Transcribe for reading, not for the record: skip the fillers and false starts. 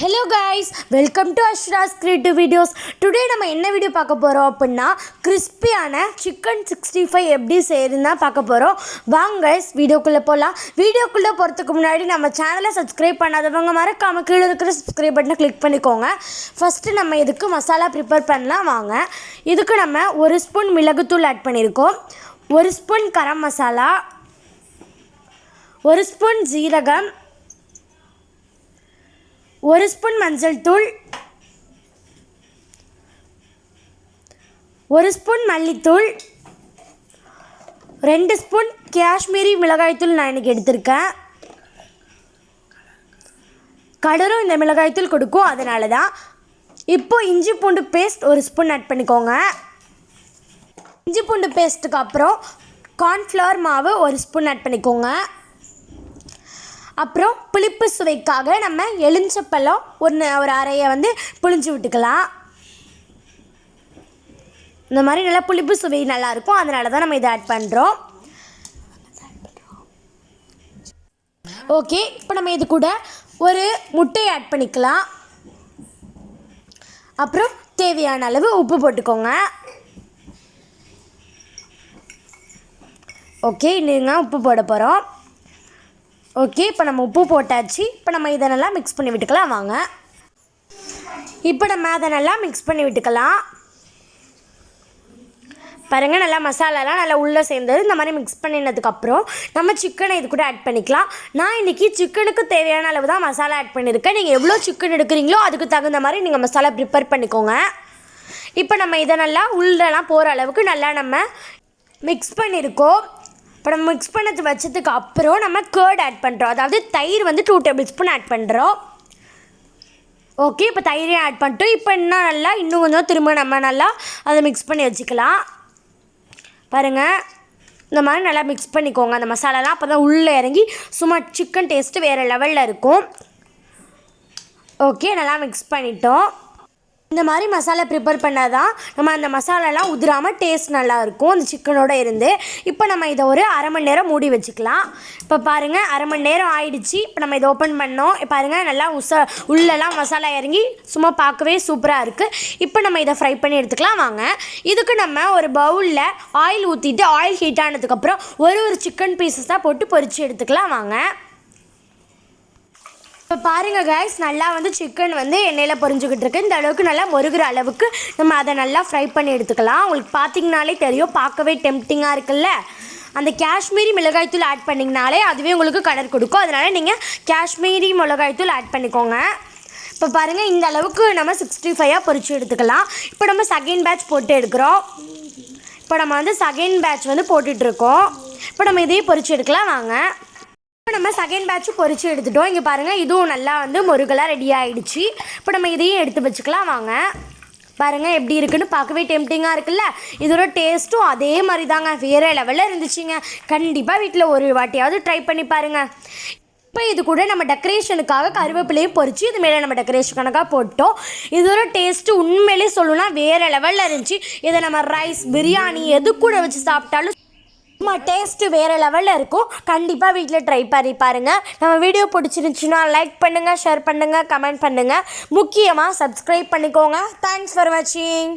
Hello guys, welcome to Ashra's Creative Videos. Today நம்ம என்ன video பார்க்க போறோம் அப்படினா கிறிஸ்பியான சிக்கன் 65 எப்படி செய்யறதுன்னு பார்க்க போறோம். வாங்க guys வீடியோக்குள்ள போலாம். வீடியோக்குள்ள போறதுக்கு முன்னாடி நம்ம சேனலை சப்ஸ்கிரைப் பண்ணாதவங்க மறக்காம கீழ இருக்கிற சப்ஸ்கிரைப் பட்டனை கிளிக் பண்ணிக்கோங்க. ஃபர்ஸ்ட் நம்ம இதுக்கு மசாலா prepare பண்ணலாம் வாங்க. இதுக்கு நம்ம 1 ஸ்பூன் மிளகுத்தூள் ஆட் பண்ணிருக்கோம். 1 ஸ்பூன் கரம் மசாலா, 1 ஸ்பூன் ஜீரகம், 1 ஸ்பூன் மஞ்சள் தூள், 1 ஸ்பூன் மல்லித்தூள், 2 ஸ்பூன் காஷ்மீரி மிளகாய் தூள் நான் இன்னைக்கு எடுத்திருக்கேன். கலரும் இந்த மிளகாய் தூள் கொடுக்கும், அதனால தான். இப்போ இஞ்சி பூண்டு பேஸ்ட் 1 ஸ்பூன் ஆட் பண்ணிக்கோங்க. இஞ்சி பூண்டு பேஸ்ட்டுக்கு அப்புறம் கார்ன்ஃப்ளவர் மாவு 1 ஸ்பூன் ஆட் பண்ணிக்கோங்க. அப்புறம் புளிப்பு சுவைக்காக நம்ம எலுமிச்சப்பழம் ஒரு அரையை புளிஞ்சு விட்டுக்கலாம். இந்த மாதிரி நல்லா புளிப்பு சுவை நல்லாயிருக்கும், அதனால தான் நம்ம இதை ஆட் பண்ணுறோம். ஓகே, இப்போ நம்ம இது கூட ஒரு முட்டையை ஆட் பண்ணிக்கலாம். அப்புறம் தேவையான அளவு உப்பு போட்டுக்கோங்க. ஓகே, நீங்கள் உப்பு போட போகிறோம். ஓகே, இப்போ நம்ம உப்பு போட்டாச்சு. இப்போ நம்ம இதை நல்லா மிக்ஸ் பண்ணி விட்டுக்கலாம் வாங்க. இப்போ நம்ம அதை நல்லா மிக்ஸ் பண்ணி விட்டுக்கலாம். பாருங்கள், நல்லா மசாலாலாம் நல்லா உள்ளே சேர்ந்தது. இந்த மாதிரி மிக்ஸ் பண்ணினதுக்கப்புறம் நம்ம சிக்கனை இது கூட ஆட் பண்ணிக்கலாம். நான் இன்றைக்கி சிக்கனுக்கு தேவையான அளவு தான் மசாலா ஆட் பண்ணியிருக்கேன். நீங்கள் எவ்வளோ சிக்கன் எடுக்கிறீங்களோ அதுக்கு தகுந்த மாதிரி நீங்கள் மசாலா ப்ரிப்பேர் பண்ணிக்கோங்க. இப்போ நம்ம இதை நல்லா உள்ளெல்லாம் போகிற அளவுக்கு நல்லா நம்ம மிக்ஸ் பண்ணியிருக்கோம். இப்போ நம்ம மிக்ஸ் பண்ணது வச்சதுக்கு அப்புறம் நம்ம கர்ட் ஆட் பண்ணுறோம். அதாவது தயிர் 2 டேபிள் ஸ்பூன் ஆட் பண்ணுறோம். ஓகே, இப்போ தயிரையும் ஆட் பண்ணிட்டோம். இப்போ இன்னும் கொஞ்சம் திரும்ப நம்ம நல்லா அதை மிக்ஸ் பண்ணி வச்சுக்கலாம். பாருங்கள், இந்த மாதிரி நல்லா மிக்ஸ் பண்ணிக்கோங்க அந்த மசாலாலாம். அப்போ தான் உள்ளே இறங்கி சும்மா சிக்கன் டேஸ்ட்டு வேறு லெவலில் இருக்கும். ஓகே, நல்லா மிக்ஸ் பண்ணிட்டோம். இந்த மாதிரி மசாலா ப்ரிப்பேர் பண்ணால் தான் நம்ம அந்த மசாலாலாம் உதிராமல் டேஸ்ட் நல்லாயிருக்கும் அந்த சிக்கனோடு இருந்து. இப்போ நம்ம இதை ஒரு அரை மணி நேரம் மூடி வச்சுக்கலாம். இப்போ பாருங்கள், அரை மணி நேரம் ஆயிடுச்சு. இப்போ நம்ம இதை ஓப்பன் பண்ணோம். பாருங்கள், நல்லா உள்ளெல்லாம் மசாலா இறங்கி சும்மா பார்க்கவே சூப்பராக இருக்குது. இப்போ நம்ம இதை ஃப்ரை பண்ணி எடுத்துக்கலாம் வாங்க. இதுக்கு நம்ம ஒரு பவுலில் ஆயில் ஊற்றிட்டு ஆயில் ஹீட் ஆனதுக்கப்புறம் ஒரு சிக்கன் பீசஸாக போட்டு பொரித்து எடுத்துக்கலாம் வாங்க. இப்போ பாருங்கள் கைஸ், நல்லா சிக்கன் எண்ணெயில் பொரிஞ்சுக்கிட்டு இருக்கு. இந்த அளவுக்கு நல்லா மொருகிற அளவுக்கு நம்ம அதை நல்லா ஃப்ரை பண்ணி எடுத்துக்கலாம். உங்களுக்கு பார்த்திங்கனாலே தெரியும், பார்க்கவே டெம்ப்டிங்காக இருக்குல்ல. அந்த காஷ்மீரி மிளகாய்த்தூள் ஆட் பண்ணிங்கனாலே அதுவே உங்களுக்கு கலர் கொடுக்கும். அதனால் நீங்கள் காஷ்மீரி மிளகாய்த்தூள் ஆட் பண்ணிக்கோங்க. இப்போ பாருங்கள், இந்த அளவுக்கு நம்ம 65 பொரிச்சு எடுத்துக்கலாம். இப்போ நம்ம செகண்ட் பேட்ச் போட்டு எடுக்கிறோம். இப்போ நம்ம செகண்ட் பேட்ச் போட்டுட்ருக்கோம். இப்போ நம்ம இதையும் பொரிச்சு எடுக்கலாம் வாங்க. இப்போ நம்ம செகண்ட் பேட்சும் பொரிச்சு எடுத்துட்டோம். இங்கே பாருங்கள், இதுவும் நல்லா முருகலாக ரெடி ஆகிடுச்சு. இப்போ நம்ம இதையும் எடுத்து வச்சுக்கலாம் வாங்க. பாருங்கள் எப்படி இருக்குன்னு பார்க்கவே டெம்ப்டிங்காக இருக்குல்ல. இதோட டேஸ்ட்டும் அதே மாதிரி தாங்க, வேறு லெவலில் இருந்துச்சுங்க. கண்டிப்பாக வீட்டில் ஒரு வாட்டியாவது ட்ரை பண்ணி பாருங்கள். இப்போ இது கூட நம்ம டெக்கரேஷனுக்காக கருவேப்பிலையும் பொரிச்சு இது மேலே நம்ம டெக்கரேஷனுக்காக போட்டோம். இதோட டேஸ்ட்டு உண்மையிலே சொல்லணும்னா வேறு லெவலில் இருந்துச்சு. இதை நம்ம ரைஸ், பிரியாணி எது கூட வச்சு சாப்பிட்டாலும் டேஸ்ட்டு வேறு லெவலில் இருக்கும். கண்டிப்பாக வீட்டில் ட்ரை பண்ணி பாருங்கள். நம்ம வீடியோ பிடிச்சிருந்துச்சுன்னா லைக் பண்ணுங்கள், ஷேர் பண்ணுங்கள், கமெண்ட் பண்ணுங்கள். முக்கியமாக சப்ஸ்கிரைப் பண்ணிக்கோங்க. தேங்க்ஸ் ஃபார் வாட்சிங்.